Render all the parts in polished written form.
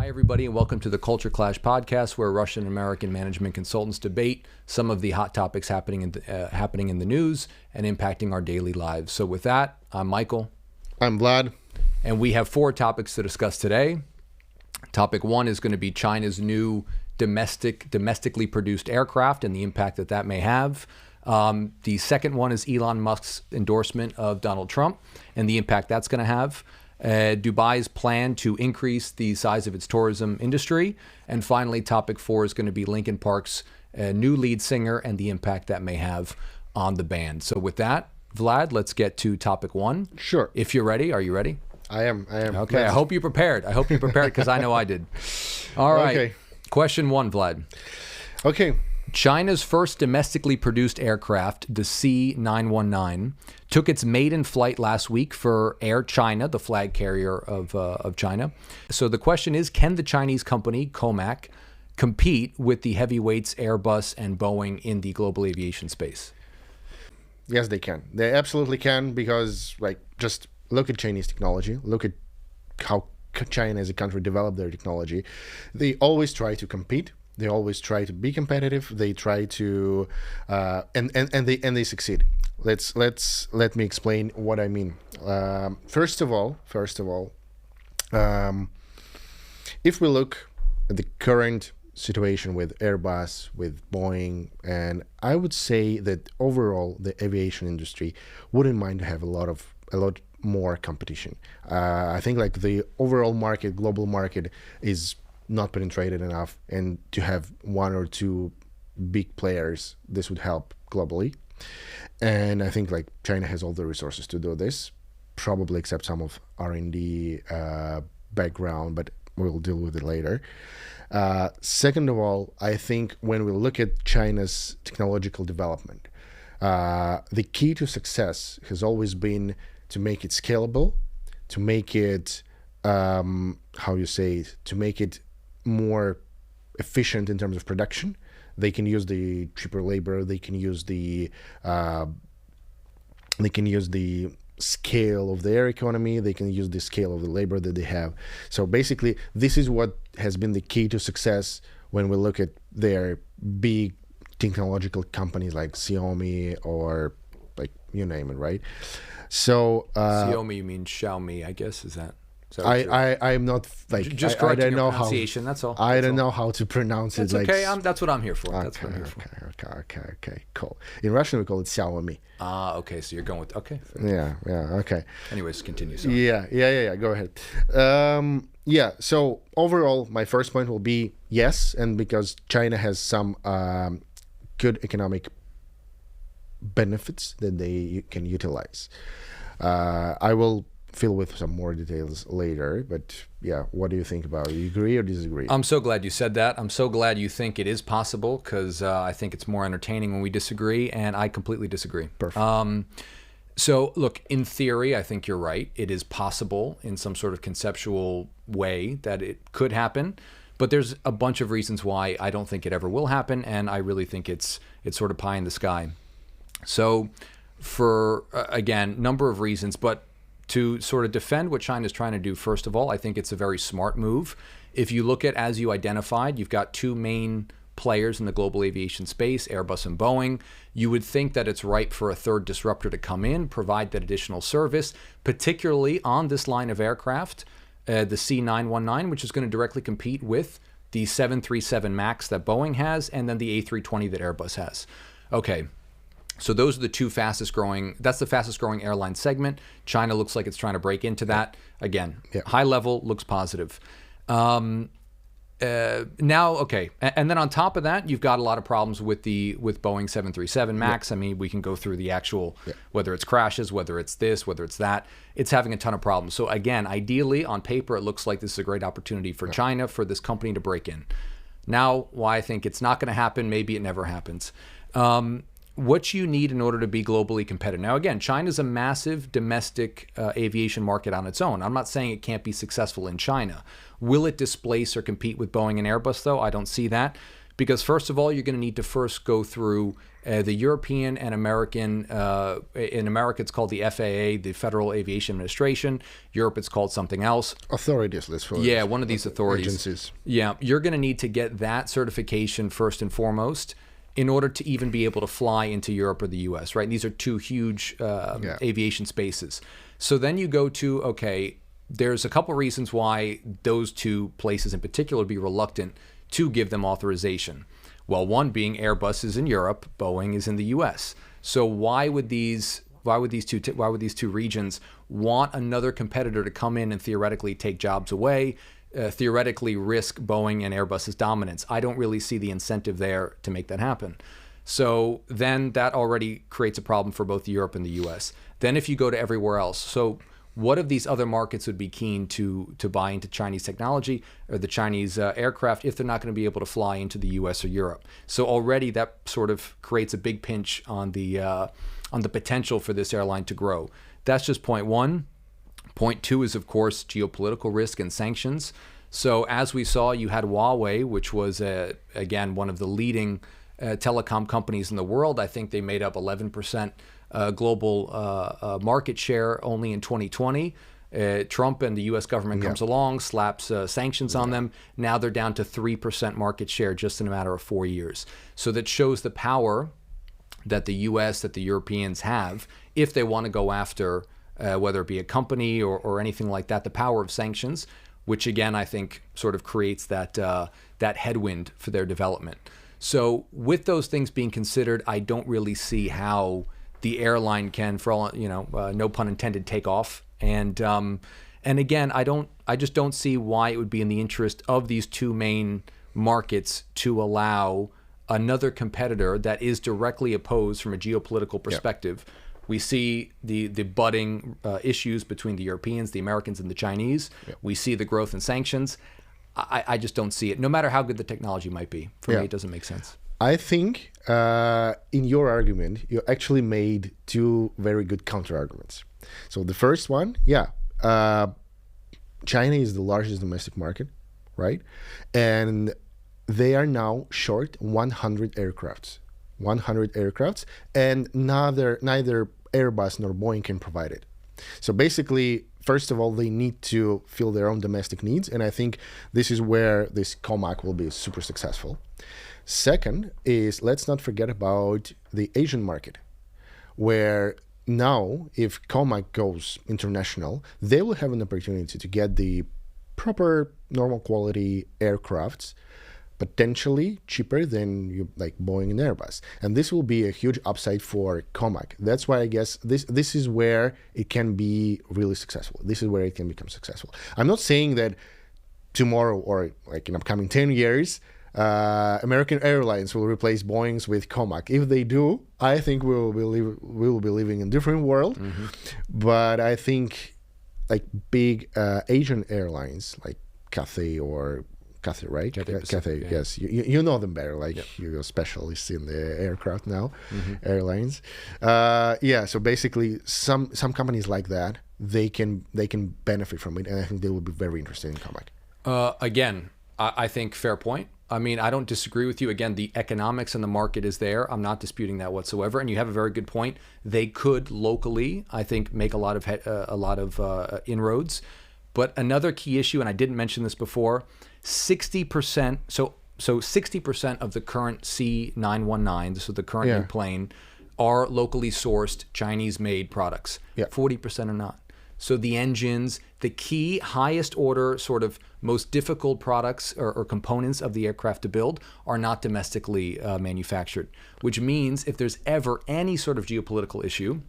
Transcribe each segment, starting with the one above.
Hi, everybody, and welcome to the Culture Clash podcast, where Russian and American management consultants debate some of the hot topics happening in the news and impacting our daily lives. So with that, I'm Michael. I'm Vlad. And we have 4 topics to discuss today. Topic 1 is going to be China's new domestically produced aircraft and the impact that may have. The second one is Elon Musk's endorsement of Donald Trump and the impact that's going to have. Dubai's plan to increase the size of its tourism industry. And finally, topic 4 is going to be Linkin Park's new lead singer and the impact that may have on the band. So with that, Vlad, let's get to topic 1. Sure. If you're ready. Are you ready? I am. Okay. I hope you prepared. Because I know I did. All right. Okay. Question 1, Vlad. Okay. China's first domestically produced aircraft, the C919, took its maiden flight last week for Air China, the flag carrier of China. So the question is, can the Chinese company, COMAC, compete with the heavyweights Airbus and Boeing in the global aviation space? Yes, they can. They absolutely can, because just look at Chinese technology. Look at how China as a country developed their technology. They always try to compete. They always try to be competitive. They try to, and they succeed. Let me explain what I mean. First of all, if we look at the current situation with Airbus, with Boeing, and I would say that overall the aviation industry wouldn't mind to have a lot more competition. I think the overall market, global market, is not penetrated enough, and to have 1 or 2 big players, this would help globally. And I think China has all the resources to do this, probably except some of R&D background, but we'll deal with it later. Second of all, I think when we look at China's technological development, the key to success has always been to make it scalable, to make it, to make it more efficient in terms of production. They can use the cheaper labor. They can use the scale of their economy. They can use the scale of the labor that they have. So basically, this is what has been the key to success when we look at their big technological companies like Xiaomi or you name it, right? So Xiaomi, you mean Xiaomi, I guess, is that? I'm not just correcting I don't know pronunciation. That's all. I don't know how to pronounce it. That's okay. That's what I'm here for. That's what I'm here for. Okay, cool. In Russian, we call it Xiaomi. Okay. So you're going with Yeah. Okay. Anyways, continue. Sorry. Yeah. Go ahead. So overall, my first point will be yes, and because China has some good economic benefits that they can utilize. I will fill with some more details later, but yeah, what do you think about it? You agree or disagree? I'm so glad you said that. I'm so glad you think it is possible, because I think it's more entertaining when we disagree, and I completely disagree. Perfect. So look, in theory, I think you're right. It is possible in some sort of conceptual way that it could happen, but there's a bunch of reasons why I don't think it ever will happen, and I really think it's sort of pie in the sky. So for, again, number of reasons, but to sort of defend what China's trying to do, first of all, I think it's a very smart move. If you look at, as you identified, you've got 2 main players in the global aviation space, Airbus and Boeing. You would think that it's ripe for a third disruptor to come in, provide that additional service, particularly on this line of aircraft, the C919, which is going to directly compete with the 737 MAX that Boeing has, and then the A320 that Airbus has. Okay. So those are the 2 fastest growing. That's the fastest growing airline segment. China looks like it's trying to break into that. Again, high level, looks positive. Now, okay. And then on top of that, you've got a lot of problems with Boeing 737 MAX. I mean, we can go through the actual, whether it's crashes, whether it's this, whether it's that. It's having a ton of problems. So again, ideally, on paper, it looks like this is a great opportunity for China, for this company to break in. Now, why I think it's not going to happen, maybe it never happens. What you need in order to be globally competitive. Now, again, China's a massive domestic aviation market on its own. I'm not saying it can't be successful in China. Will it displace or compete with Boeing and Airbus, though? I don't see that, Because first of all, you're going to need to first go through the European and American, in America it's called the FAA, the Federal Aviation Administration. Europe it's called something else. Authorities, let's call it. Yeah, one of these authorities. Agencies. Yeah, you're going to need to get that certification first and foremost in order to even be able to fly into Europe or the US, right? These are two huge aviation spaces. So then you go to, okay, there's a couple reasons why those two places in particular would be reluctant to give them authorization. Well, one being Airbus is in Europe, Boeing is in the US. So why would these two regions want another competitor to come in and theoretically take jobs away, theoretically risk Boeing and Airbus's dominance? I don't really see the incentive there to make that happen. So then that already creates a problem for both Europe and the US. Then if you go to everywhere else, so what of these other markets would be keen to buy into Chinese technology or the Chinese aircraft if they're not going to be able to fly into the US or Europe? So already that sort of creates a big pinch on the potential for this airline to grow. That's just point one. Point two is, of course, geopolitical risk and sanctions. So as we saw, you had Huawei, which was, again, one of the leading telecom companies in the world. I think they made up 11% global market share only in 2020. Trump and the U.S. government comes along, slaps sanctions on them. Now they're down to 3% market share just in a matter of 4 years. So that shows the power that the U.S., that the Europeans have if they want to go after, whether it be a company or anything like that, the power of sanctions, which again, I think sort of creates that headwind for their development. So with those things being considered, I don't really see how the airline can, for all, no pun intended, take off. And again, I just don't see why it would be in the interest of these two main markets to allow another competitor that is directly opposed from a geopolitical perspective. Yep. We see the budding issues between the Europeans, the Americans, and the Chinese. Yep. We see the growth in sanctions. I just don't see it, no matter how good the technology might be. For me, it doesn't make sense. I think in your argument, you actually made two very good counter-arguments. So the first one, China is the largest domestic market, right? And they are now short 100 aircrafts. 100 aircrafts, and neither Airbus nor Boeing can provide it. So basically, first of all, they need to fill their own domestic needs, and I think this is where this COMAC will be super successful. Second is, let's not forget about the Asian market, where now, if COMAC goes international, they will have an opportunity to get the proper, normal quality aircrafts, potentially cheaper than like Boeing and Airbus. And this will be a huge upside for COMAC. That's why I guess this is where it can be really successful. This is where it can become successful. I'm not saying that tomorrow or like in upcoming 10 years, American Airlines will replace Boeings with COMAC. If they do, I think we will be living in a different world. Mm-hmm. But I think like big Asian airlines like Cathay, right? Cathay, yeah. Yes. You know them better, like you're a specialist in the aircraft now, airlines. So basically some companies like that, they can benefit from it, and I think they will be very interested in COMAC. Again, I think fair point. I mean, I don't disagree with you. Again, the economics in the market is there. I'm not disputing that whatsoever. And you have a very good point. They could locally, I think, make a lot of inroads. But another key issue, and I didn't mention this before, 60%. So 60% of the current C919, so the current new plane, are locally sourced Chinese-made products. 40% are not. So the engines, the key highest order sort of most difficult products or components of the aircraft to build are not domestically manufactured, which means if there's ever any sort of geopolitical issue,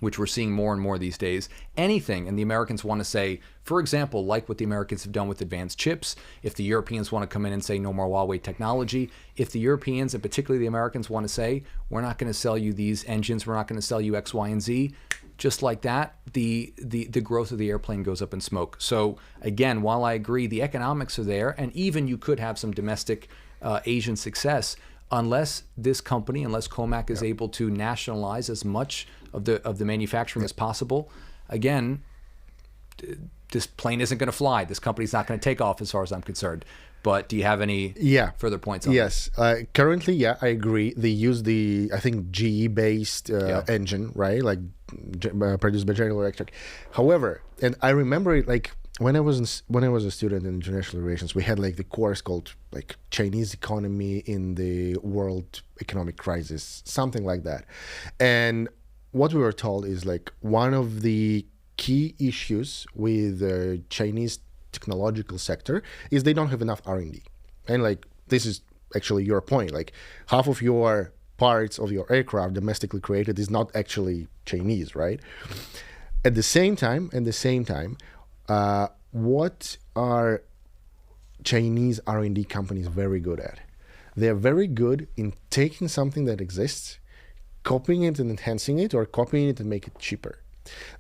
which we're seeing more and more these days, anything, and the Americans want to say, for example, like what the Americans have done with advanced chips, if the Europeans want to come in and say no more Huawei technology, if the Europeans, and particularly the Americans, want to say, we're not going to sell you these engines, we're not going to sell you X, Y, and Z, just like that, the growth of the airplane goes up in smoke. So again, while I agree the economics are there, and even you could have some domestic Asian success, unless COMAC is able to nationalize as much of the manufacturing as possible, again, this plane isn't going to fly. This company's not going to take off as far as I'm concerned. But do you have any Yeah. further points on Yes. Currently, yeah, I agree. They use the, I think, GE-based Yeah. engine, right? Like produced by General Electric. However, and I remember it like when I was when I was a student in international relations, we had like the course called like Chinese economy in the world economic crisis, something like that. And what we were told is like one of the key issues with the Chinese technological sector is they don't have enough R&D. And like this is actually your point, like half of your parts of your aircraft domestically created is not actually Chinese, right? At the same time, what are Chinese R&D companies very good at? They're very good in taking something that exists, copying it and enhancing it, or copying it and make it cheaper.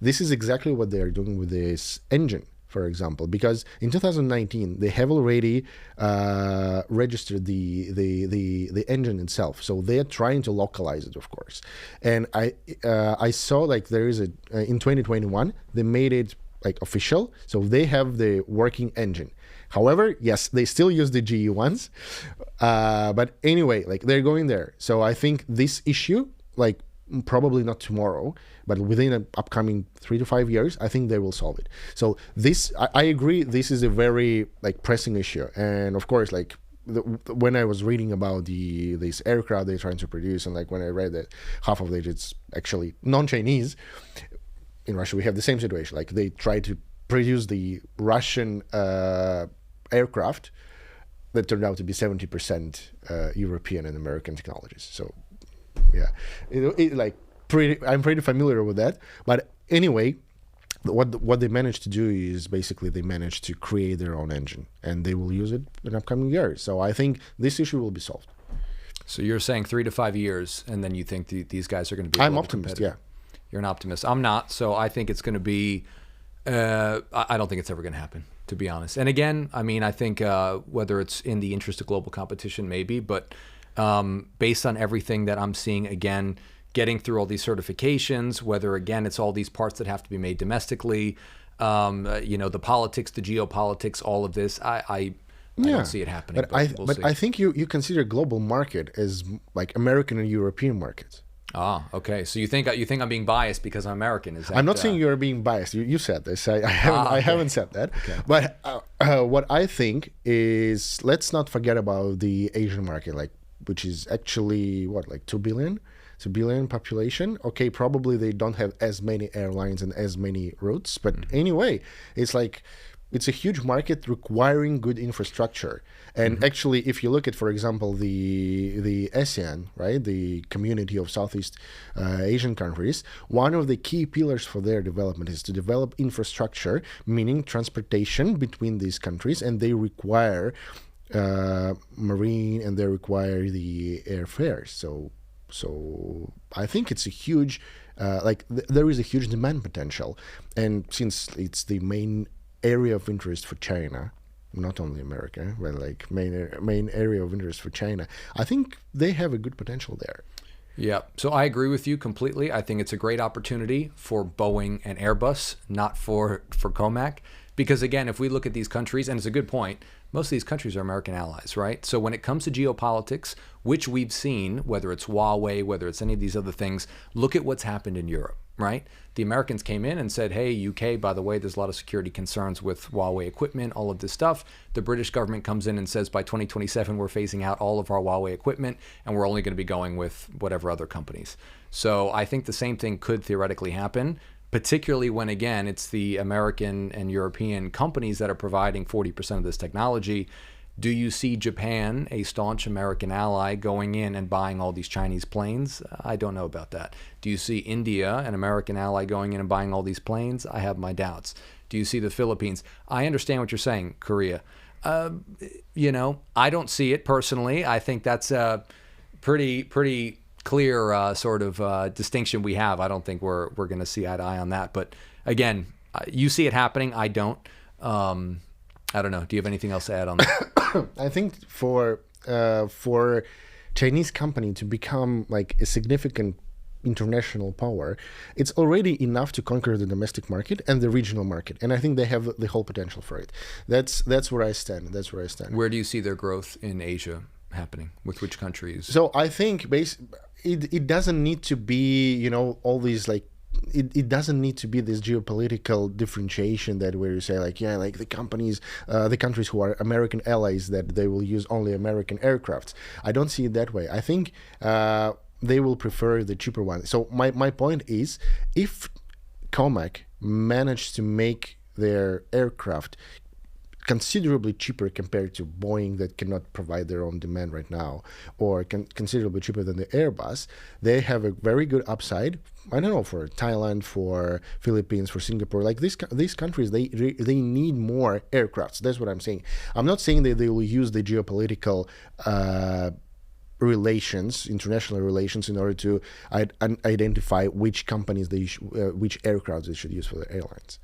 This is exactly what they are doing with this engine, for example, because in 2019 they have already registered the engine itself, so they are trying to localize it, of course. And I saw like there is a in 2021 they made it like official, so they have the working engine. However, yes, they still use the GE ones, but anyway, like they're going there. So I think this issue, like probably not tomorrow, but within an upcoming 3 to 5 years, I think they will solve it. So this, I agree, this is a very like pressing issue. And of course, like when I was reading about this aircraft they're trying to produce, and like when I read that half of it is actually non-Chinese, in Russia we have the same situation. Like they try to produce the Russian aircraft that turned out to be 70% European and American technologies. So yeah, I'm pretty familiar with that. But anyway, what they managed to do is basically they managed to create their own engine, and they will use it in upcoming years. So I think this issue will be solved. So you're saying 3 to 5 years, and then you think these guys are going to be. I'm optimist. Yeah, you're an optimist. I'm not. So I think it's going to be. I don't think it's ever going to happen, to be honest. And again, I mean, I think whether it's in the interest of global competition, maybe, but based on everything that I'm seeing, again, getting through all these certifications, whether, again, it's all these parts that have to be made domestically, the politics, the geopolitics, all of this, I don't see it happening. But I think you consider global market as like American and European markets. Ah, okay. So you think I'm being biased because I'm American? Is that, I'm not saying you're being biased. You said this. I haven't said that. Okay. But what I think is, let's not forget about the Asian market, like which is actually like 2 billion. It's a billion population. Okay, probably they don't have as many airlines and as many routes, but anyway, it's a huge market requiring good infrastructure. And actually, if you look at, for example, the ASEAN, right, the community of Southeast Asian countries, one of the key pillars for their development is to develop infrastructure, meaning transportation between these countries, and they require marine and they require the airfares. So I think it's a huge, there is a huge demand potential, and since it's the main area of interest for China, not only America, but like main area of interest for China, I think they have a good potential there. Yeah, so I agree with you completely. I think it's a great opportunity for Boeing and Airbus, not for Comac, because again, if we look at these countries, and it's a good point, most of these countries are American allies, right? So when it comes to geopolitics, which we've seen, whether it's Huawei, whether it's any of these other things, look at what's happened in Europe, right? The Americans came in and said, hey, UK, by the way, there's a lot of security concerns with Huawei equipment, all of this stuff. The British government comes in and says, by 2027, we're phasing out all of our Huawei equipment, and we're only going to be going with whatever other companies. So I think the same thing could theoretically happen, particularly when, again, it's the American and European companies that are providing 40% of this technology. Do you see Japan, a staunch American ally, going in and buying all these Chinese planes? I don't know about that. Do you see India, an American ally, going in and buying all these planes? I have my doubts. Do you see the Philippines? I understand what you're saying, Korea. I don't see it personally. I think that's a pretty clear sort of distinction we have. I don't think we're going to see eye to eye on that. But again, you see it happening. I don't. I don't know. Do you have anything else to add on that? I think for Chinese company to become like a significant international power, it's already enough to conquer the domestic market and the regional market. And I think they have the whole potential for it. That's where I stand. That's where I stand. Where do you see their growth in Asia happening? With which countries? So I think it doesn't need to be, all these like, it doesn't need to be this geopolitical differentiation that where you say like, yeah, like the countries who are American allies, that they will use only American aircrafts. I don't see it that way. I think they will prefer the cheaper one. So my point is, if COMAC managed to make their aircraft considerably cheaper compared to Boeing that cannot provide their own demand right now, or considerably cheaper than the Airbus, they have a very good upside. I don't know, for Thailand, for Philippines, for Singapore, like these countries, they need more aircrafts. That's what I'm saying. I'm not saying that they will use the geopolitical relations, international relations, in order to identify which companies which aircrafts they should use for their airlines.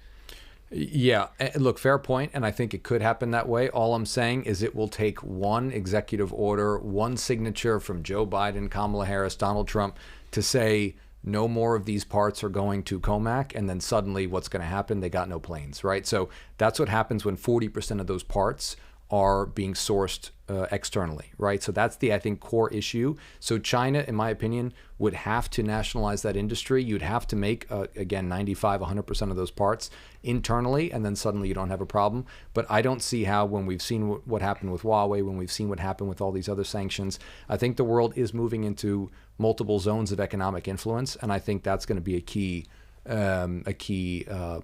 Yeah, look, fair point, and I think it could happen that way. All I'm saying is it will take one executive order, one signature from Joe Biden, Kamala Harris, Donald Trump to say no more of these parts are going to COMAC, and then suddenly what's going to happen? They got no planes, right? So that's what happens when 40% of those parts are being sourced externally, right? So that's the, I think, core issue. So China, in my opinion, would have to nationalize that industry. You'd have to make, again, 95, 100% of those parts internally, and then suddenly you don't have a problem. But I don't see how, when we've seen what happened with Huawei, when we've seen what happened with all these other sanctions, I think the world is moving into multiple zones of economic influence, and I think that's going to be a key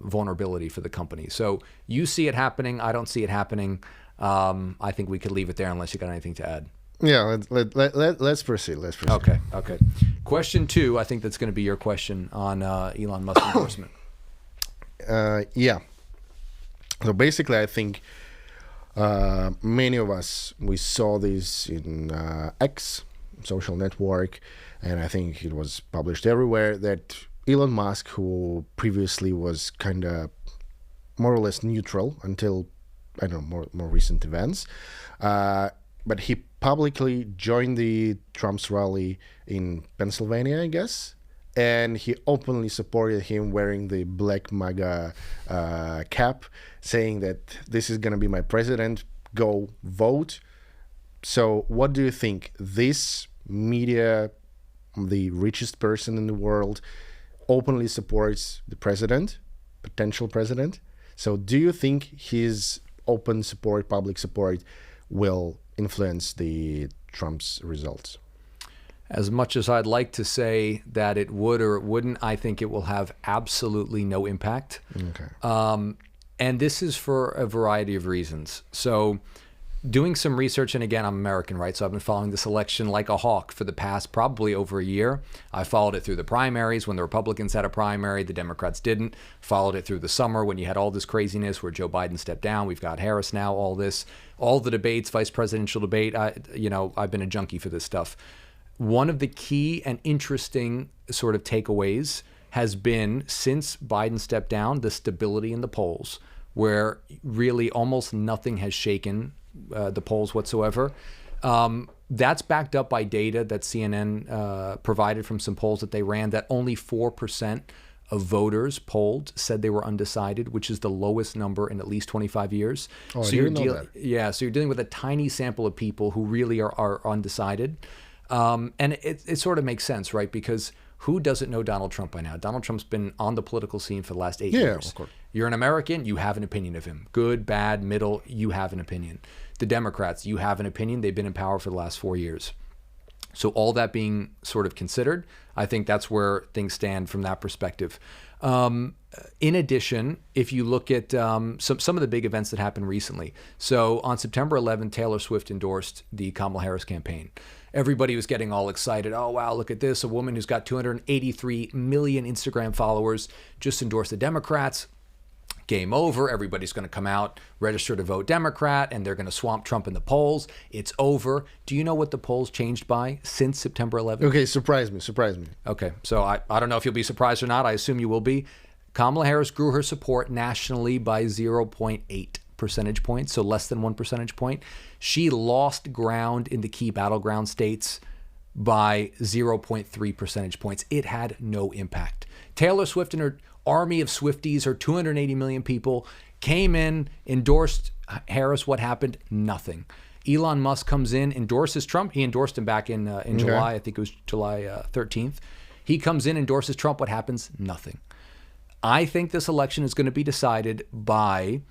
vulnerability for the company. So you see it happening. I don't see it happening. I think we could leave it there unless you got anything to add. Yeah, let's proceed. Okay. Question 2, I think that's going to be your question on Elon Musk endorsement. Yeah. So basically, I think many of us, we saw this in X, social network, and I think it was published everywhere that Elon Musk, who previously was kind of more or less neutral until, I don't know, more recent events, but he publicly joined the Trump's rally in Pennsylvania, I guess, and he openly supported him wearing the black MAGA cap, saying that this is going to be my president, go vote. So what do you think? This media, the richest person in the world, openly supports the president, potential president. So do you think his open support, public support, will influence the Trump's results? As much as I'd like to say that it would or it wouldn't, I think it will have absolutely no impact. Okay. And this is for a variety of reasons. So doing some research, and again, I'm American, right? So I've been following this election like a hawk for the past probably over a year. I followed it through the primaries when the Republicans had a primary, the Democrats didn't. Followed it through the summer when you had all this craziness where Joe Biden stepped down. We've got Harris now, all the debates, vice presidential debate. I've been a junkie for this stuff. One of the key and interesting sort of takeaways has been, since Biden stepped down, the stability in the polls, where really almost nothing has shaken the polls whatsoever. That's backed up by data that CNN provided from some polls that they ran, that only 4% of voters polled said they were undecided, which is the lowest number in at least 25 years. Oh, so that. Yeah, so you're dealing with a tiny sample of people who really are undecided. And it sort of makes sense, right? Because who doesn't know Donald Trump by now? Donald Trump's been on the political scene for the last 8 years. Of course. You're an American, you have an opinion of him. Good, bad, middle, you have an opinion. The Democrats, you have an opinion. They've been in power for the last 4 years. So all that being sort of considered, I think that's where things stand from that perspective. In addition, if you look at some of the big events that happened recently. So on September 11th, Taylor Swift endorsed the Kamala Harris campaign. Everybody was getting all excited. Oh, wow, look at this. A woman who's got 283 million Instagram followers just endorsed the Democrats. Game over. Everybody's going to come out, register to vote Democrat, and they're going to swamp Trump in the polls. It's over. Do you know what the polls changed by since September 11th? Okay, surprise me. Okay, so I don't know if you'll be surprised or not. I assume you will be. Kamala Harris grew her support nationally by 0.8 percentage points, so less than 1 percentage point. She lost ground in the key battleground states by 0.3 percentage points. It had no impact. Taylor Swift and her army of Swifties, her 280 million people, came in, endorsed Harris. What happened? Nothing. Elon Musk comes in, endorses Trump. He endorsed him back in July. I think it was July 13th. He comes in, endorses Trump. What happens? Nothing. I think this election is going to be decided by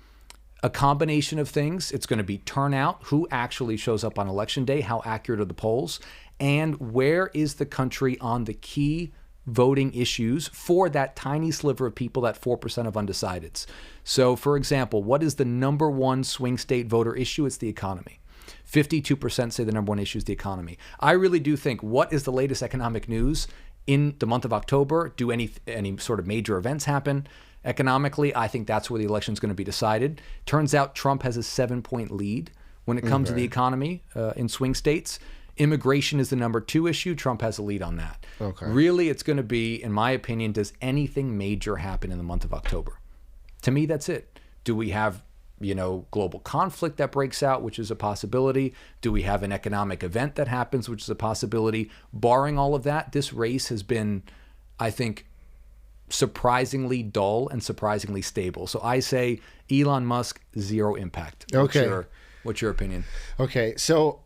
a combination of things. It's going to be turnout, who actually shows up on election day, how accurate are the polls, and where is the country on the key voting issues for that tiny sliver of people, that 4% of undecideds. So, for example, what is the number one swing state voter issue? It's the economy. 52% say the number one issue is the economy. I really do think, what is the latest economic news in the month of October? Do any sort of major events happen economically? I think that's where the election is going to be decided. Turns out Trump has a 7-point lead when it comes to the economy in swing states. Immigration is the number 2 issue. Trump has a lead on that. Okay. Really, it's going to be, in my opinion, does anything major happen in the month of October? To me, that's it. Do we have, global conflict that breaks out, which is a possibility? Do we have an economic event that happens, which is a possibility? Barring all of that, this race has been, I think, surprisingly dull and surprisingly stable. So I say Elon Musk, 0 impact. What's your opinion? Okay, so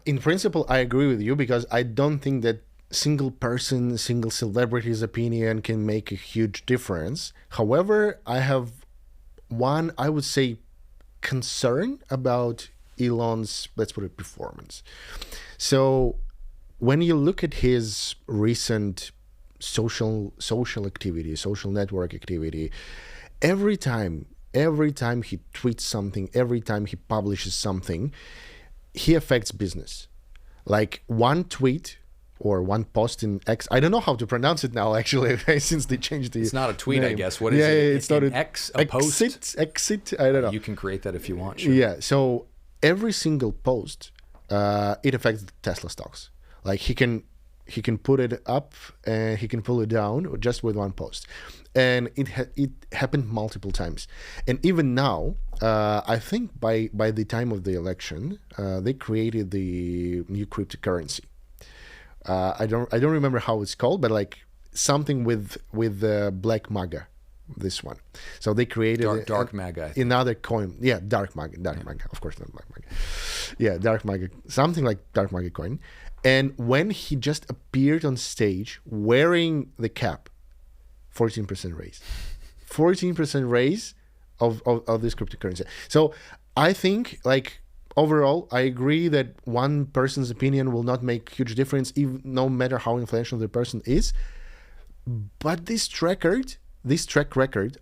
in principle, I agree with you, because I don't think that single person, single celebrity's opinion can make a huge difference. However, I have one, I would say, concern about Elon's, let's put it, performance. So when you look at his recent social activity, social network activity, every time he tweets something, every time he publishes something, he affects business. Like one tweet or one post in X, I don't know how to pronounce it now, actually, since they changed the... It's not a tweet, name. I guess. What is it? It's not an X, a post? Exit, I don't know. You can create that if you want, sure. Yeah, so every single post, it affects the Tesla stocks. Like he can put it up and he can pull it down just with one post. And it happened multiple times. And even now, I think by the time of the election, they created the new cryptocurrency. I don't remember how it's called, but like something with black MAGA, this one. So they created dark MAGA. Another coin. Yeah, dark MAGA, MAGA. Of course not black MAGA. Yeah, dark MAGA, something like dark MAGA coin. And when he just appeared on stage wearing the cap, 14% raise. 14% raise of this cryptocurrency. So I think, like, overall, I agree that one person's opinion will not make huge difference, even no matter how influential the person is. But this track record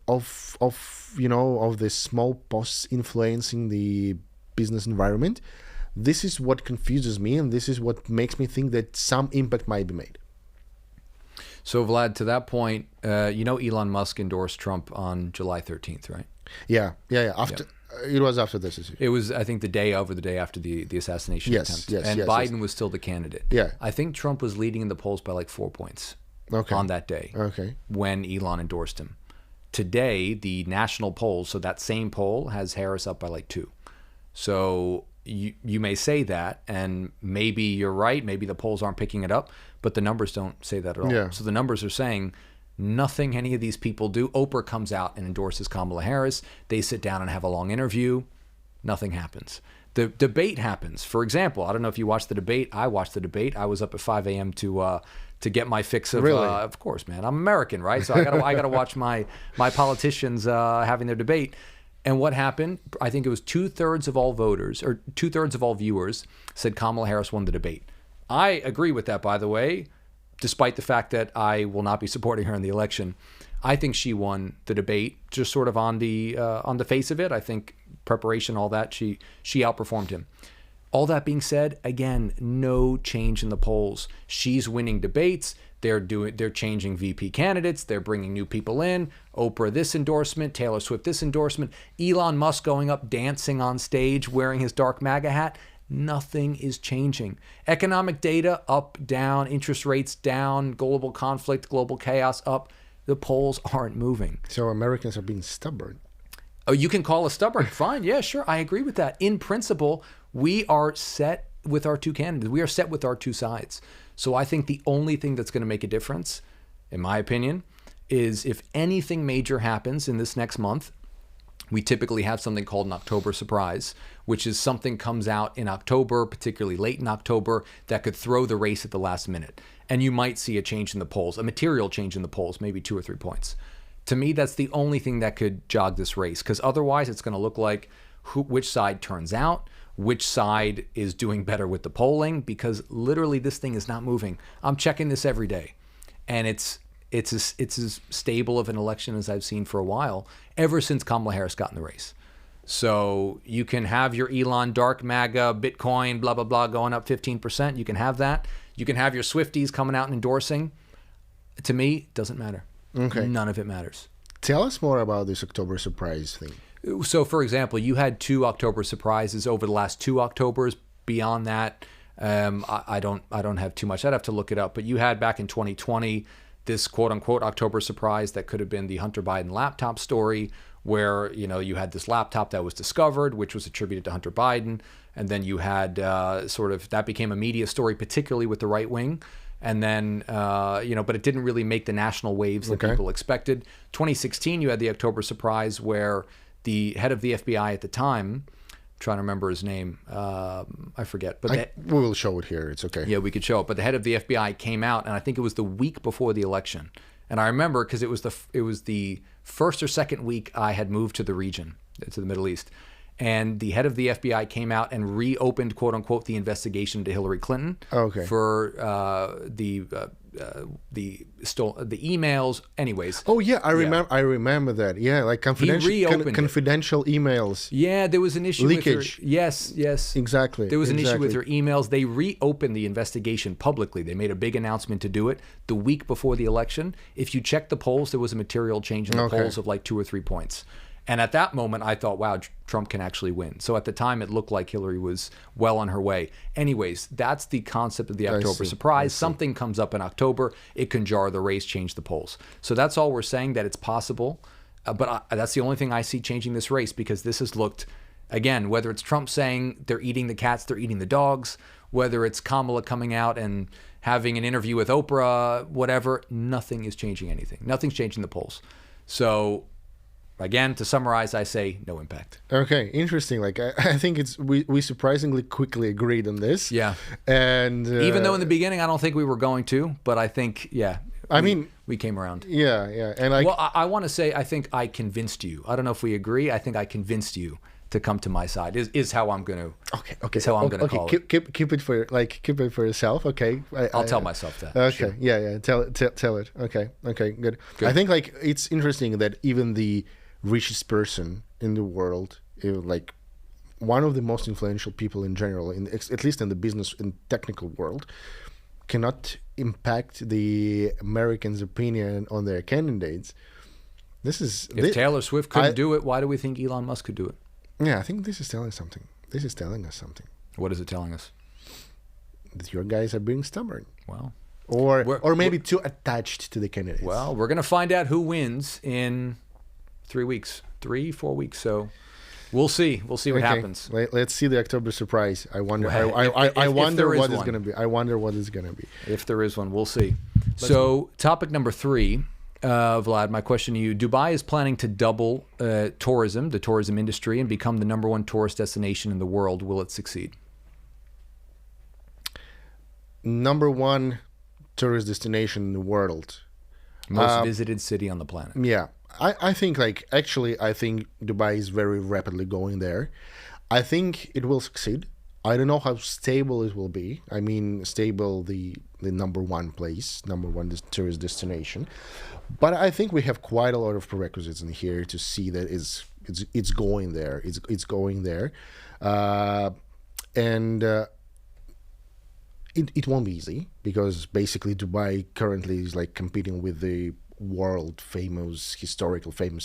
of the small posts influencing the business environment, this is what confuses me, and this is what makes me think that some impact might be made. So, Vlad, to that point, Elon Musk endorsed Trump on July 13th, right? Yeah. It was after this issue. It was, I think, the day after the assassination attempt. And Biden was still the candidate. Yeah. I think Trump was leading in the polls by like 4 points on that day when Elon endorsed him. Today, the national polls, so that same poll has Harris up by like 2. So you may say that, and maybe you're right. Maybe the polls aren't picking it up, but the numbers don't say that at all. Yeah. So the numbers are saying nothing any of these people do. Oprah comes out and endorses Kamala Harris. They sit down and have a long interview. Nothing happens. The debate happens. For example, I don't know if you watched the debate. I watched the debate. I was up at 5 a.m. to get my fix of. Really? Of course, man. I'm American, right? So I gotta watch my politicians having their debate. And what happened? I think it was 2/3 of all voters, or 2/3 of all viewers, said Kamala Harris won the debate. I agree with that, by the way, despite the fact that I will not be supporting her in the election. I think she won the debate, just sort of on the face of it. I think preparation, all that, she outperformed him. All that being said, again, no change in the polls. She's winning debates. They're changing VP candidates. They're bringing new people in. Oprah this endorsement, Taylor Swift this endorsement, Elon Musk going up dancing on stage wearing his dark MAGA hat. Nothing is changing. Economic data up, down, interest rates down, global conflict, global chaos up. The polls aren't moving. So Americans are being stubborn. Oh, you can call us stubborn. Fine. Yeah, sure. I agree with that. In principle, we are set. with our two candidates. We are set with our two sides. So I think the only thing that's going to make a difference, in my opinion, is if anything major happens in this next month. We typically have something called an October surprise, which is something comes out in October, particularly late in October, that could throw the race at the last minute. And you might see a change in the polls, a material change in the polls, maybe 2 or 3 points. To me, that's the only thing that could jog this race, because otherwise it's going to look like which side turns out, which side is doing better with the polling, because literally this thing is not moving. I'm checking this every day, and it's as stable of an election as I've seen for a while, ever since Kamala Harris got in the race. So you can have your Elon dark MAGA, Bitcoin, blah, blah, blah, going up 15%. You can have that. You can have your Swifties coming out and endorsing. To me, it doesn't matter. Okay. None of it matters. Tell us more about this October surprise thing. So, for example, you had 2 October surprises over the last 2 Octobers. Beyond that, I don't have too much. I'd have to look it up. But you had back in 2020 this quote-unquote October surprise that could have been the Hunter Biden laptop story, where you had this laptop that was discovered, which was attributed to Hunter Biden, and then you had sort of that became a media story, particularly with the right wing, and then but it didn't really make the national waves that people expected. 2016, you had the October surprise where the head of the FBI at the time, trying to remember his name, I forget. But we will show it here. It's okay. Yeah, we could show it. But the head of the FBI came out, and I think it was the week before the election. And I remember because it was the first or second week I had moved to the region, to the Middle East. And the head of the FBI came out and reopened, quote unquote, the investigation into Hillary Clinton for the emails. Anyways. Oh yeah, I remember that. Yeah, like confidential emails. Yeah, there was an issue leakage. With her. Yes. Exactly. There was an issue with her emails. They reopened the investigation publicly. They made a big announcement to do it the week before the election. If you check the polls, there was a material change in the polls of like 2 or 3 points. And at that moment, I thought, wow, Trump can actually win. So at the time, it looked like Hillary was well on her way. Anyways, that's the concept of the October surprise. Something comes up in October. It can jar the race, change the polls. So that's all we're saying, that it's possible. But that's the only thing I see changing this race, because this has looked, again, whether it's Trump saying they're eating the cats, they're eating the dogs, whether it's Kamala coming out and having an interview with Oprah, whatever, nothing is changing anything. Nothing's changing the polls. So again, to summarize, I say no impact. Okay, interesting. Like I think we surprisingly quickly agreed on this. Yeah. And even though in the beginning I don't think we were going to, but I think we came around. Yeah. And I want to say I think I convinced you. I don't know if we agree. I think I convinced you to come to my side. Is how I'm going to. Okay. Is how I'm going to call it. Keep it for yourself. Okay. I'll tell myself that. Okay. Sure. Yeah. Tell it. Okay. Good. I think like it's interesting that even the richest person in the world, like one of the most influential people in general, at least in the business and technical world, cannot impact the Americans' opinion on their candidates. If Taylor Swift couldn't do it, why do we think Elon Musk could do it? Yeah, I think this is telling something. This is telling us something. What is it telling us? That your guys are being stubborn. Well, or maybe too attached to the candidates. Well, we're going to find out who wins in 3 weeks, 4 weeks. So we'll see. We'll see what happens. Let's see the October surprise. I wonder. I wonder what it's going to be. I wonder what it's going to be. If there is one, we'll see. Topic number 3, Vlad. My question to you: Dubai is planning to double the tourism industry, and become the #1 tourist destination in the world. Will it succeed? #1 tourist destination in the world. Most visited city on the planet. Yeah. I think I think Dubai is very rapidly going there. I think it will succeed. I don't know how stable it will be. I mean, stable, the #1 place, #1 tourist destination. But I think we have quite a lot of prerequisites in here to see that it's going there. It's going there. It won't be easy, because basically Dubai currently is like competing with the world famous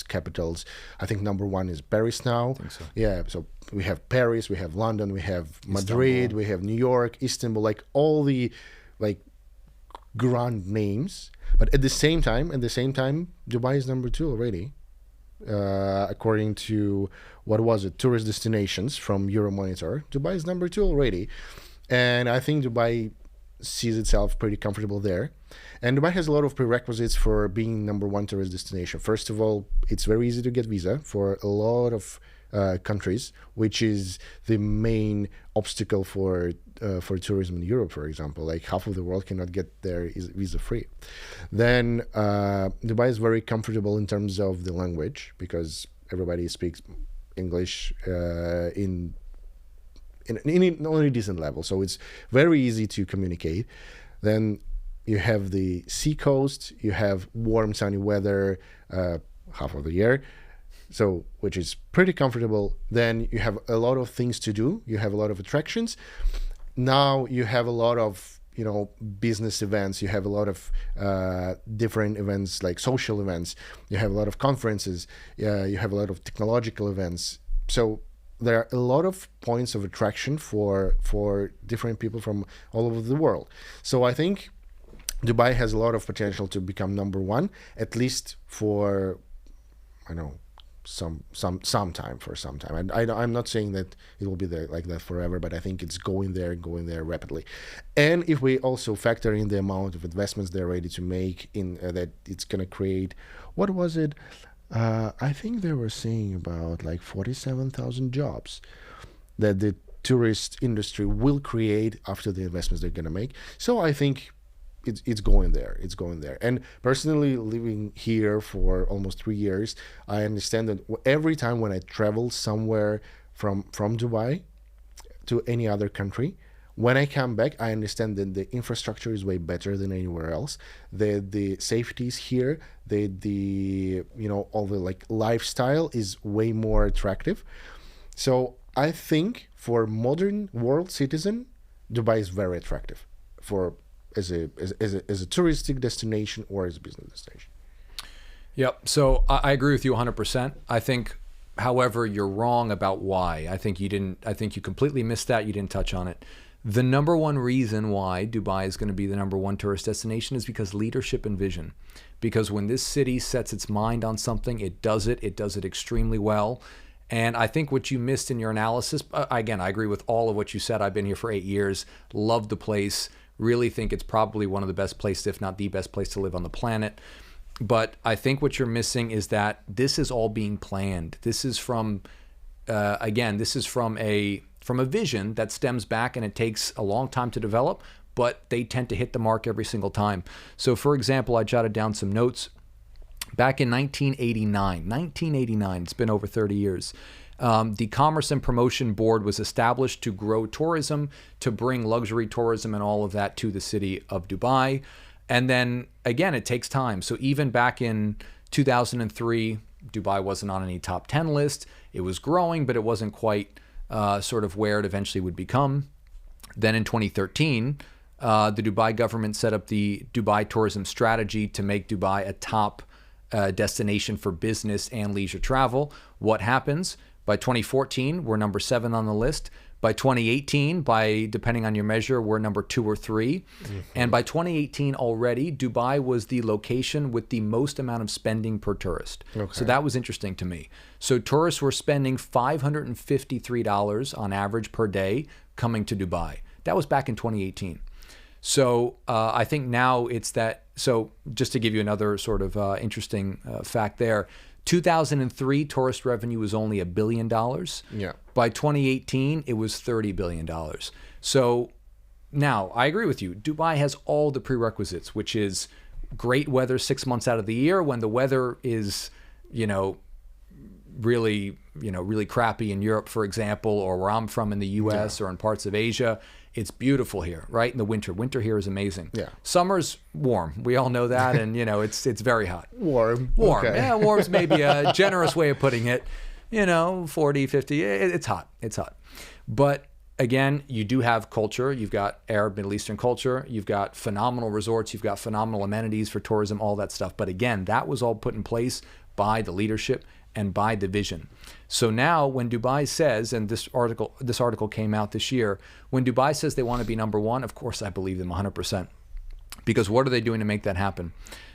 capitals. I think #1 is Paris now. I think so. Yeah, so we have Paris, we have London, we have Madrid, Istanbul. we have New York, Istanbul, like all the like grand names. But at the same time, Dubai is #2 already, according to what was it, tourist destinations from Euromonitor. Dubai is #2 already. And I think Dubai sees itself pretty comfortable there. And Dubai has a lot of prerequisites for being number one tourist destination. First of all, it's very easy to get visa for a lot of countries, which is the main obstacle for tourism in Europe, for example. Like half of the world cannot get there is visa free. Then Dubai is very comfortable in terms of the language because everybody speaks English in a decent level, so it's very easy to communicate. Then you have the sea coast, you have warm sunny weather half of the year, so which is pretty comfortable. Then you have a lot of things to do, you have a lot of attractions. Now you have a lot of business events, you have a lot of different events like social events, you have a lot of conferences, you have a lot of technological events. So there are a lot of points of attraction for different people from all over the world. So I think Dubai has a lot of potential to become number one, at least for, I know, some time. And I'm not saying that it will be there like that forever, but I think it's going there rapidly. And if we also factor in the amount of investments they're ready to make in that, it's going to create, what was it? I think they were saying about like 47,000 jobs that the tourist industry will create after the investments they're going to make. So I think it's going there. And personally, living here for almost 3 years, I understand that every time when I travel somewhere from Dubai to any other country, when I come back, I understand that the infrastructure is way better than anywhere else. The safety is here. All the like lifestyle is way more attractive. So I think for modern world citizen, Dubai is very attractive as a touristic destination or as a business destination. Yep. So I agree with you 100%. I think, however, you're wrong about why. I think you completely missed that. You didn't touch on it. The number one reason why Dubai is going to be the number one tourist destination is because leadership and vision. Because when this city sets its mind on something, it does it extremely well. And I think what you missed in your analysis, again, I agree with all of what you said. I've been here for 8 years, love the place, really think it's probably one of the best places, if not the best place to live on the planet. But I think what you're missing is that this is all being planned. This is from a vision that stems back, and it takes a long time to develop, but they tend to hit the mark every single time. So for example, I jotted down some notes. Back in 1989, it's been over 30 years, the Commerce and Promotion Board was established to grow tourism, to bring luxury tourism and all of that to the city of Dubai. And then again, it takes time. So even back in 2003, Dubai wasn't on any top 10 list. It was growing, but it wasn't quite sort of where it eventually would become. Then in 2013, the Dubai government set up the Dubai Tourism Strategy to make Dubai a top destination for business and leisure travel. What happens? By 2014, we're number 7 on the list. By 2018, depending on your measure, we're number 2 or 3. Mm-hmm. And by 2018 already, Dubai was the location with the most amount of spending per tourist. Okay. So that was interesting to me. So tourists were spending $553 on average per day coming to Dubai. That was back in 2018. So I think now it's that. So just to give you another sort of interesting fact there, 2003 tourist revenue was only $1 billion. Yeah. By 2018, it was $30 billion. So now I agree with you. Dubai has all the prerequisites, which is great weather 6 months out of the year. When the weather is, really crappy in Europe, for example, or where I'm from in the U.S. or in parts of Asia, it's beautiful here, right? In the winter. Winter here is amazing. Yeah. Summer's warm. We all know that. And, it's very hot. Warm. Okay. Yeah, warm's maybe a generous way of putting it. 40, 50. It's hot. But again, you do have culture. You've got Arab, Middle Eastern culture. You've got phenomenal resorts. You've got phenomenal amenities for tourism, all that stuff. But again, that was all put in place by the leadership and by the vision. So now when Dubai says, and this article came out this year, when Dubai says they want to be number one, of course I believe them 100%. Because what are they doing to make that happen?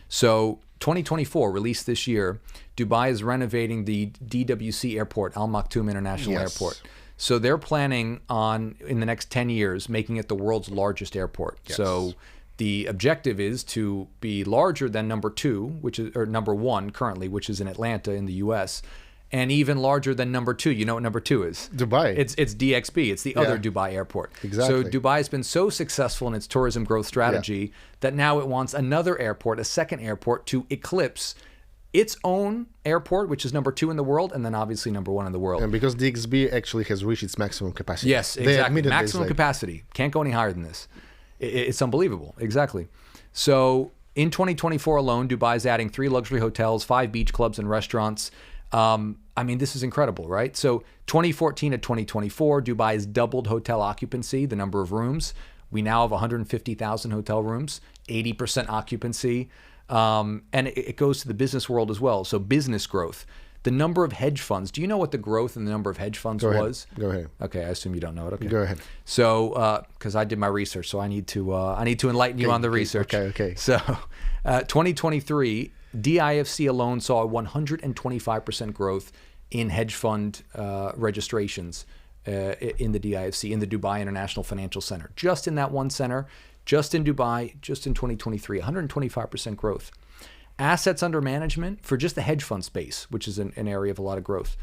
So 2024, released this year, Dubai is renovating the DWC airport, Al Maktoum International Airport. So they're planning on, in the next 10 years, making it the world's largest airport. Yes. So the objective is to be larger than number two, or number one currently, which is in Atlanta in the U.S., and even larger than number two. You know what number two is? Dubai. It's DXB. It's the other Dubai airport. Exactly. So Dubai has been so successful in its tourism growth strategy that now it wants another airport, a second airport, to eclipse its own airport, which is number two in the world, and then obviously number one in the world. And because DXB actually has reached its maximum capacity. Yes, exactly. Maximum capacity. Can't go any higher than this. It's unbelievable. Exactly. So in 2024 alone, Dubai is adding 3 luxury hotels, 5 beach clubs and restaurants. I mean, this is incredible, right? So 2014 to 2024, Dubai has doubled hotel occupancy, the number of rooms. We now have 150,000 hotel rooms, 80% occupancy. And it goes to the business world as well. So business growth. The number of hedge funds. Do you know what the growth in the number of hedge funds was? Go ahead. Okay, I assume you don't know it. Okay. Go ahead. So, because I did my research, so I need to enlighten you on the research. Okay. So, 2023, DIFC alone saw a 125% growth in hedge fund registrations in the DIFC, in the Dubai International Financial Center. Just in that one center, just in Dubai, just in 2023, 125% growth. Assets under management for just the hedge fund space, which is an area of a lot of growth.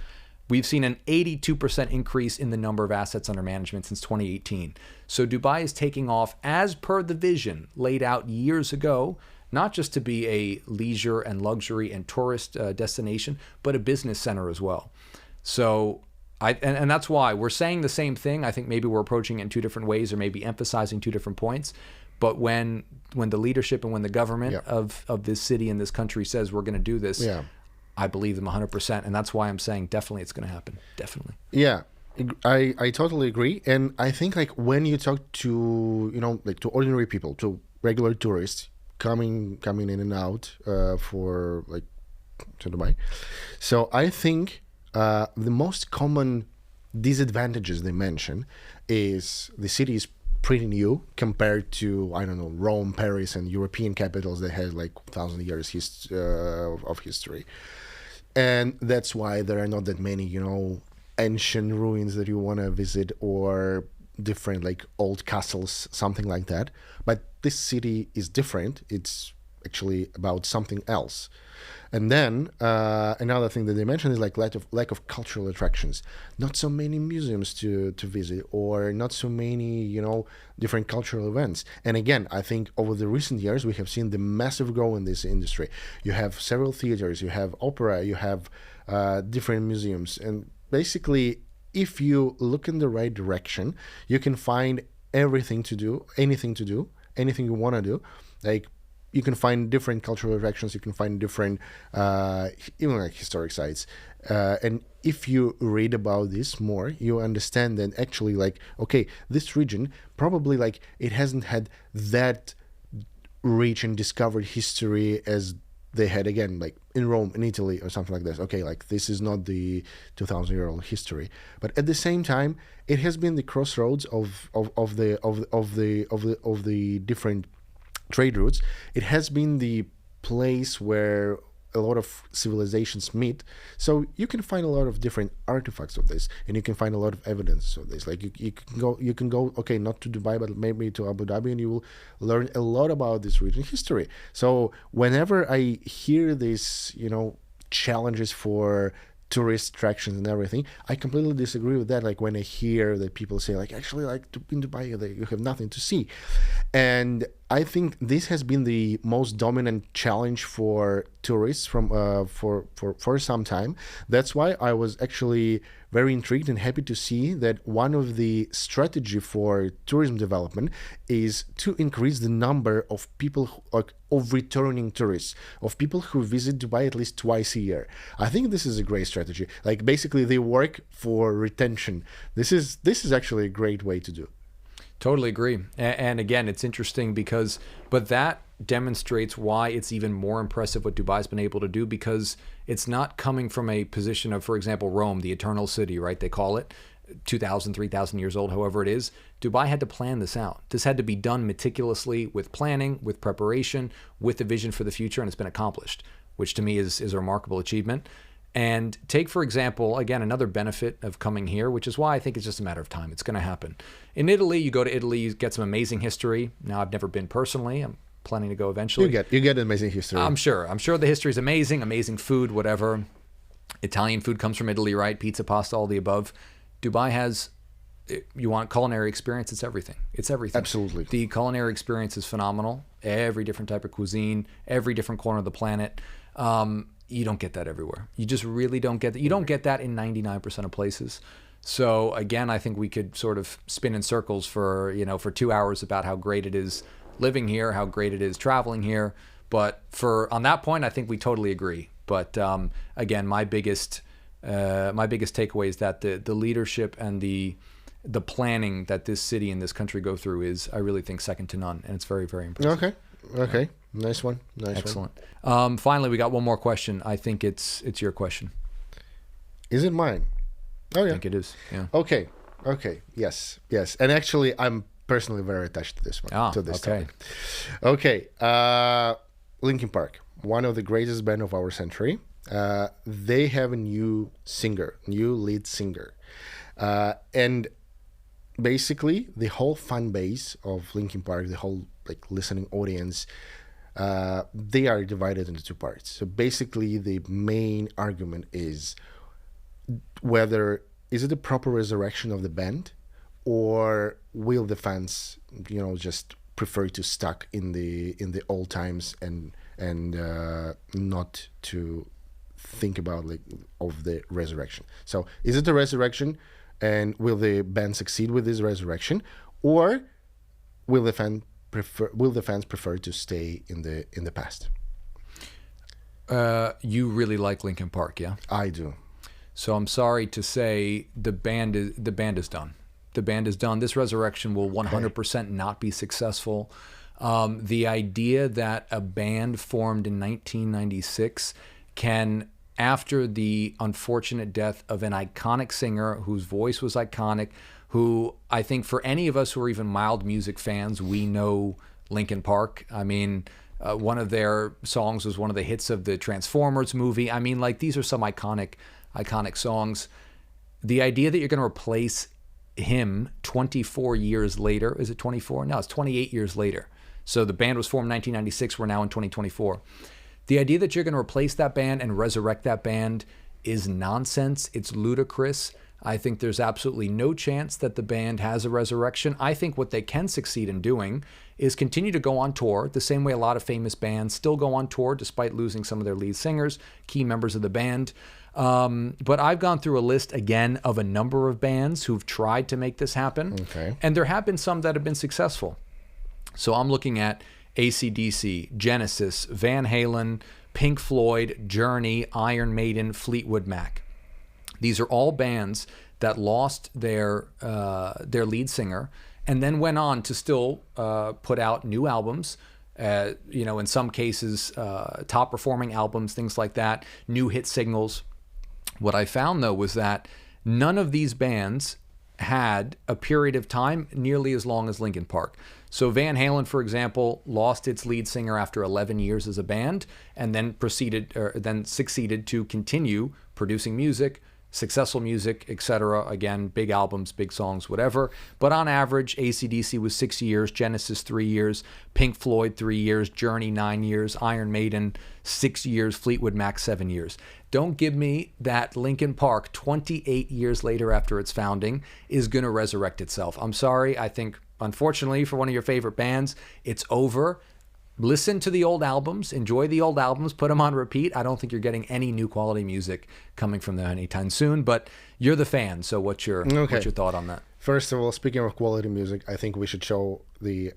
We've seen an 82% increase in the number of assets under management since 2018. So Dubai is taking off as per the vision laid out years ago, not just to be a leisure and luxury and tourist destination, but a business center as well. So and that's why we're saying the same thing. I think maybe we're approaching it in 2 different ways, or maybe emphasizing 2 different points. But when the leadership and when the government of this city and this country says we're going to do this, I believe them 100%. And that's why I'm saying definitely it's going to happen. Definitely. Yeah, I totally agree. And I think like when you talk to, like to ordinary people, to regular tourists coming in and out for like to Dubai. So I think the most common disadvantages they mention is the city is pretty new compared to, I don't know, Rome, Paris, and European capitals that had like 1,000 years of history. And that's why there are not that many, ancient ruins that you want to visit, or different like old castles, something like that. But this city is different. It's actually about something else. And then another thing that they mentioned is like lack of cultural attractions. Not so many museums to visit, or not so many, different cultural events. And again, I think over the recent years, we have seen the massive growth in this industry. You have several theaters, you have opera, you have different museums. And basically, if you look in the right direction, you can find anything to do, anything you want to do. Like, you can find different cultural attractions, you can find different, even like historic sites. And if you read about this more, you understand that actually like, okay, this region probably like it hasn't had that rich and discovered history as they had, again, like in Rome, in Italy, or something like this. Okay, like this is not the 2,000-year-old history, but at the same time, it has been the crossroads of the different trade routes. It has been the place where a lot of civilizations meet. So you can find a lot of different artifacts of this, and you can find a lot of evidence of this. Like you can go, okay, not to Dubai, but maybe to Abu Dhabi, and you will learn a lot about this region history. So whenever I hear these, challenges for tourist attractions and everything, I completely disagree with that. Like when I hear that people say like, actually, like in Dubai, you have nothing to see. And I think this has been the most dominant challenge for tourists for some time. That's why I was actually very intrigued and happy to see that one of the strategy for tourism development is to increase the number of people of returning tourists, of people who visit Dubai at least twice a year. I think this is a great strategy. Like basically they work for retention. This is actually a great way to do. Totally agree. And again, it's interesting but that demonstrates why it's even more impressive what Dubai's been able to do, because it's not coming from a position of, for example, Rome, the eternal city, right? They call it 2,000, 3,000 years old, however it is. Dubai had to plan this out. This had to be done meticulously with planning, with preparation, with a vision for the future, and it's been accomplished, which to me is a remarkable achievement. And take, for example, again, another benefit of coming here, which is why I think it's just a matter of time. It's going to happen. In Italy, you go to Italy, you get some amazing history. Now, I've never been personally. I'm planning to go eventually. You get amazing history. I'm sure the history is amazing food, whatever. Italian food comes from Italy, right? Pizza, pasta, all the above. Dubai has, you want culinary experience, it's everything. It's everything. Absolutely. The culinary experience is phenomenal. Every different type of cuisine, every different corner of the planet. You don't get that everywhere. You just really don't get that. You don't get that in 99% of places. So again, I think we could sort of spin in circles for 2 hours about how great it is living here, how great it is traveling here. But on that point, I think we totally agree. But again, my biggest takeaway is that the leadership and the planning that this city and this country go through is, I really think, second to none, and it's very, very impressive. Okay. Nice one. Excellent. Finally, we got one more question. I think it's your question. Is it mine? Oh yeah. I think it is. Yeah. Okay. Yes. And actually, I'm personally very attached to this one. To this topic. Okay. Linkin Park, one of the greatest band of our century. They have a new lead singer, and basically the whole fan base of Linkin Park, the whole listening audience, they are divided into two parts. So basically, the main argument is whether is it a proper resurrection of the band, or will the fans, just prefer to stuck in the old times and not to think about of the resurrection. So is it a resurrection, and will the band succeed with this resurrection, or will the fans prefer to stay in the past? You really like Linkin Park, yeah? I do. So I'm sorry to say the band is done. The band is done. This resurrection will 100% not be successful. The idea that a band formed in 1996 can, after the unfortunate death of an iconic singer whose voice was iconic, who I think for any of us who are even mild music fans, we know Linkin Park. I mean, one of their songs was one of the hits of the Transformers movie. I mean, these are some iconic songs. The idea that you're going to replace him 24 years later, is it 24? No, it's 28 years later. So the band was formed in 1996. We're now in 2024. The idea that you're going to replace that band and resurrect that band is nonsense. It's ludicrous. I think there's absolutely no chance that the band has a resurrection. I think what they can succeed in doing is continue to go on tour the same way a lot of famous bands still go on tour despite losing some of their lead singers, key members of the band. But I've gone through a list again of a number of bands who've tried to make this happen. Okay. And there have been some that have been successful. So I'm looking at AC/DC, Genesis, Van Halen, Pink Floyd, Journey, Iron Maiden, Fleetwood Mac. These are all bands that lost their lead singer and then went on to still put out new albums. In some cases, top performing albums, things like that, new hit singles. What I found, though, was that none of these bands had a period of time nearly as long as Linkin Park. So Van Halen, for example, lost its lead singer after 11 years as a band, and then succeeded to continue producing music, successful music, etc. Again, big albums, big songs, whatever. But on average, AC/DC was 6 years, Genesis 3 years, Pink Floyd 3 years, Journey 9 years, Iron Maiden 6 years, Fleetwood Mac 7 years. Don't give me that Linkin Park 28 years later after its founding is going to resurrect itself. I'm sorry. I think, unfortunately, for one of your favorite bands, it's over. Listen to the old albums, enjoy the old albums, put them on repeat. I don't think you're getting any new quality music coming from them anytime soon, but you're the fan. So what's your thought on that? First of all, speaking of quality music, I think we should show the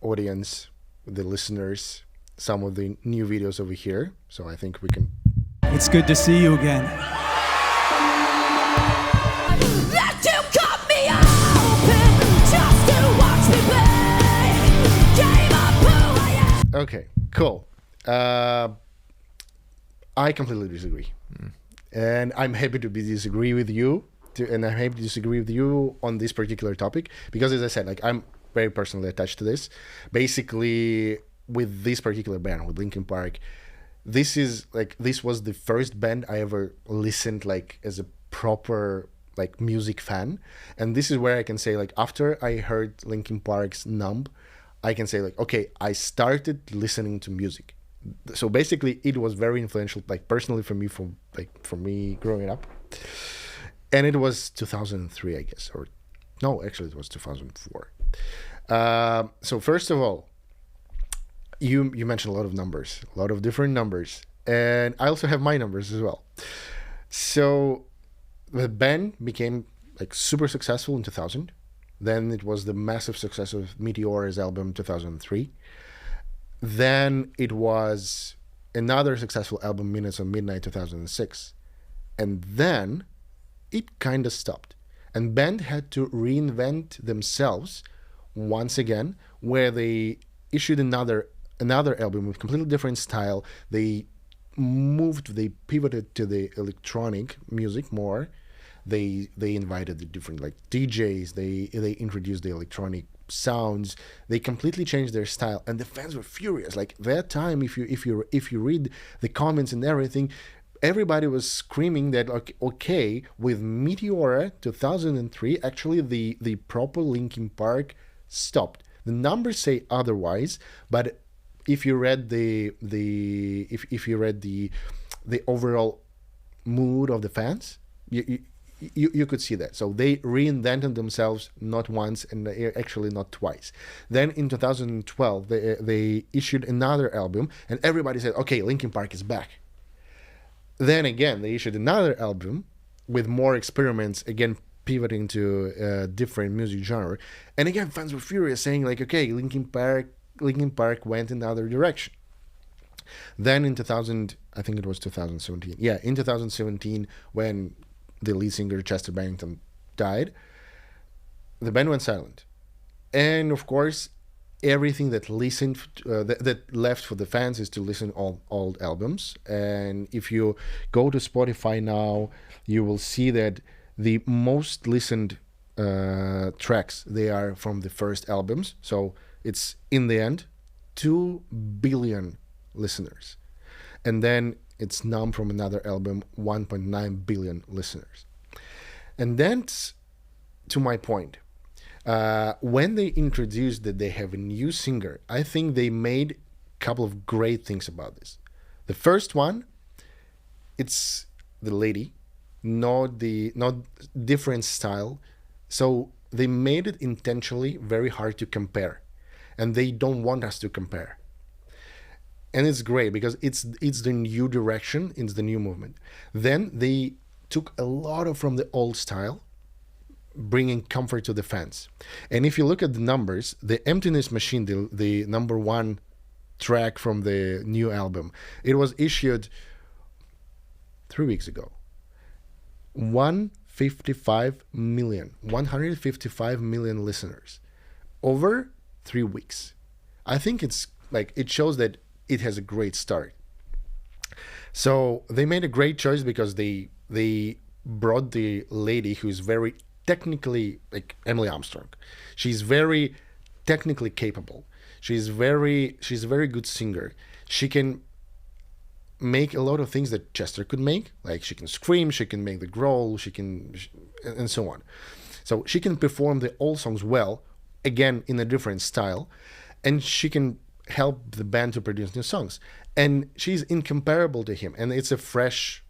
audience, the listeners, some of the new videos over here. So I think we can. It's good to see you again. Okay, cool. I completely disagree. And I'm happy to disagree with you. And I'm happy to disagree with you on this particular topic. Because as I said, I'm very personally attached to this. Basically, with this particular band, with Linkin Park, this was the first band I ever listened like as a proper like music fan, and this is where I can say like after I heard Linkin Park's Numb, I can say like okay, I started listening to music. So basically, it was very influential, like personally for me, for me growing up, and it was 2003, I guess, or no, actually it was 2004. So first of all, you mentioned a lot of numbers, a lot of different numbers, and I also have my numbers as well. So the band became like super successful in 2000. Then it was the massive success of Meteor's album 2003. Then it was another successful album, Minutes of Midnight 2006. And then it kind of stopped. And band had to reinvent themselves once again, where they issued another album with completely different style. They pivoted to the electronic music more. They invited the different like DJs. They introduced the electronic sounds. They completely changed their style, and the fans were furious. Like that time, if you read the comments and everything, everybody was screaming that okay, with Meteora 2003, actually the proper Linkin Park stopped. The numbers say otherwise, but if you read if you read the overall mood of the fans, you could see that. So they reinvented themselves not once and actually not twice. Then in 2012 they issued another album, and everybody said, okay, Linkin Park is back. Then again they issued another album with more experiments, again pivoting to a different music genre, and again fans were furious, saying like, okay, Linkin Park went in another direction. Then in 2000, I think it was 2017. Yeah, in 2017, when the lead singer Chester Bennington died, the band went silent. And of course, everything that that left for the fans is to listen to old albums. And if you go to Spotify now, you will see that the most listened tracks, they are from the first albums. So it's in the end 2 billion listeners. And then it's Numb from another album, 1.9 billion listeners. And then to my point, when they introduced that they have a new singer, I think they made a couple of great things about this. The first one, it's the lady, not different style. So they made it intentionally very hard to compare, and they don't want us to compare. And it's great because it's the new direction, it's the new movement. Then they took a lot from the old style, bringing comfort to the fans. And if you look at the numbers, the Emptiness Machine, the number one track from the new album, it was issued 3 weeks ago. 155 million listeners over 3 weeks. I think it's like, it shows that it has a great start. So they made a great choice because they brought the lady who's very technically, like Emily Armstrong. She's very technically capable. She's a very good singer. She can make a lot of things that Chester could make. Like she can scream, she can make the growl, and so on. So she can perform the old songs well, again in a different style, and she can help the band to produce new songs. And she's incomparable to him, and it's a fresh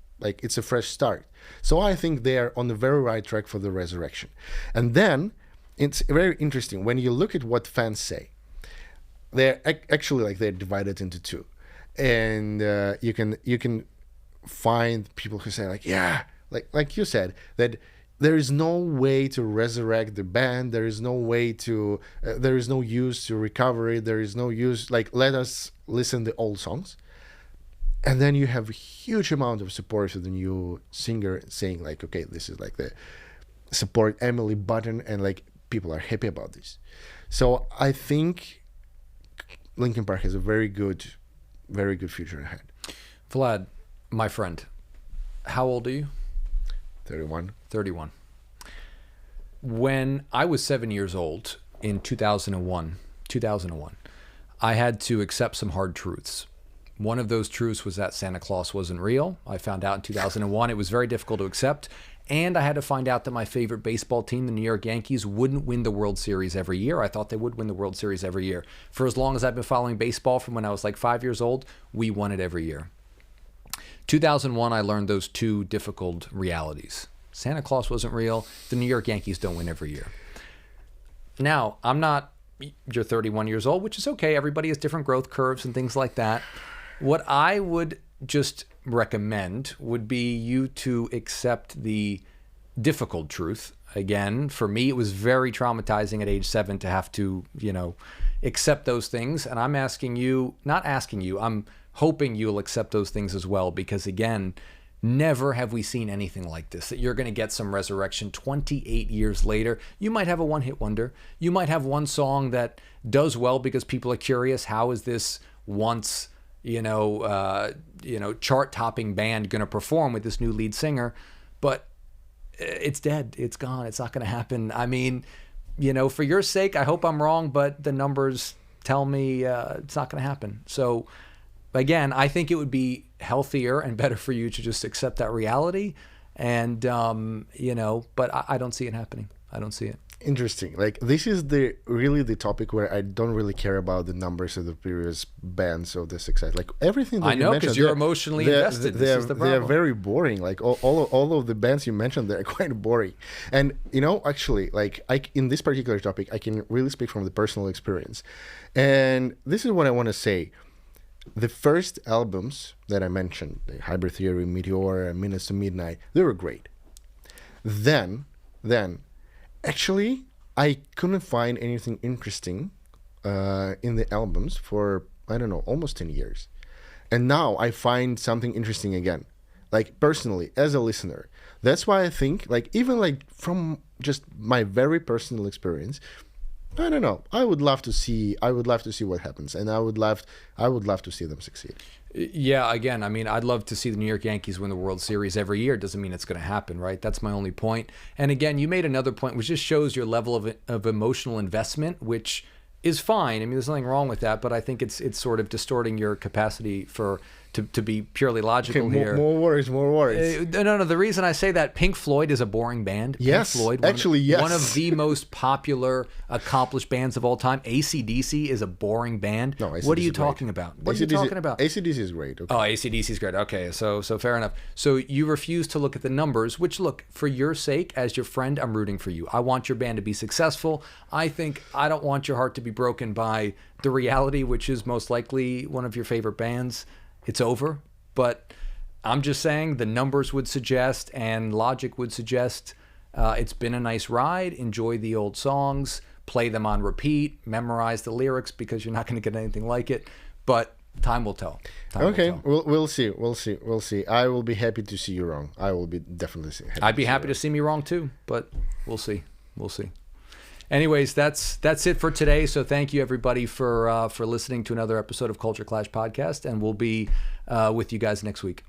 start. So I think they are on the very right track for the resurrection. And then it's very interesting when you look at what fans say. They're actually like they're divided into two, and you can find people who say like, yeah, like you said, that there is no way to resurrect the band. There is no way to. There is no use to recover it. There is no use. Like, let us listen to the old songs. And then you have a huge amount of support for the new singer, saying like, okay, this is like the support Emily button, and like people are happy about this. So I think Linkin Park has a very good future ahead. Vlad, my friend, how old are you? 31. When I was 7 years old in 2001, I had to accept some hard truths. One of those truths was that Santa Claus wasn't real. I found out in 2001. It was very difficult to accept. And I had to find out that my favorite baseball team, the New York Yankees, wouldn't win the World Series every year. I thought they would win the World Series every year. For as long as I've been following baseball, from when I was like 5 years old, we won it every year. 2001, I learned those two difficult realities. Santa Claus wasn't real. The New York Yankees don't win every year. Now, you're 31 years old, which is okay. Everybody has different growth curves and things like that. What I would just recommend would be you to accept the difficult truth. Again, for me, it was very traumatizing at age 7 to have to, accept those things. And I'm I'm hoping you'll accept those things as well, because again, never have we seen anything like this, that you're going to get some resurrection 28 years later. You might have a one-hit wonder. You might have one song that does well because people are curious, how is this once chart-topping band going to perform with this new lead singer? But it's dead. It's gone. It's not going to happen. I mean, for your sake, I hope I'm wrong, but the numbers tell me it's not going to happen. So again, I think it would be healthier and better for you to just accept that reality. And, but I don't see it happening. I don't see it. Interesting. Like, this is the topic where I don't really care about the numbers of the previous bands of the success. Like, everything that I know, because you're emotionally invested. This is the problem. They're very boring. Like, all of the bands you mentioned, they're quite boring. And, actually, like, in this particular topic, I can really speak from the personal experience. And this is what I want to say. The first albums that I mentioned, the Hybrid Theory, Meteor, and Minutes to Midnight, they were great. Then, actually, I couldn't find anything interesting in the albums for, I don't know, almost 10 years. And now I find something interesting again. Like, personally, as a listener. That's why I think, like, even like from just my very personal experience, I don't know. I would love to see what happens, and I would love to see them succeed. Yeah, again, I mean, I'd love to see the New York Yankees win the World Series every year. Doesn't mean it's going to happen, right? That's my only point. And again, you made another point, which just shows your level of emotional investment, which is fine. I mean, there's nothing wrong with that, but I think it's sort of distorting your capacity to be purely logical here. More worries. No. The reason I say that, Pink Floyd is a boring band. Yes, Pink Floyd, yes. One of the most popular, accomplished bands of all time. AC/DC is a boring band. No, AC/DC what are you is talking great. about? What are you talking about? AC/DC is great. Okay. Oh, AC/DC is great. Okay, so fair enough. So you refuse to look at the numbers, which, look, for your sake, as your friend, I'm rooting for you. I want your band to be successful. I don't want your heart to be broken by the reality, which is most likely one of your favorite bands. It's over. But I'm just saying the numbers would suggest, and logic would suggest, it's been a nice ride. Enjoy the old songs, play them on repeat, memorize the lyrics, because you're not going to get anything like it. But time will tell. Okay, we'll see. I will be happy to see you wrong. I will be definitely happy. I'd be happy to see me wrong too, but we'll see. Anyways, that's it for today. So thank you, everybody, for listening to another episode of Culture Clash Podcast, and we'll be with you guys next week.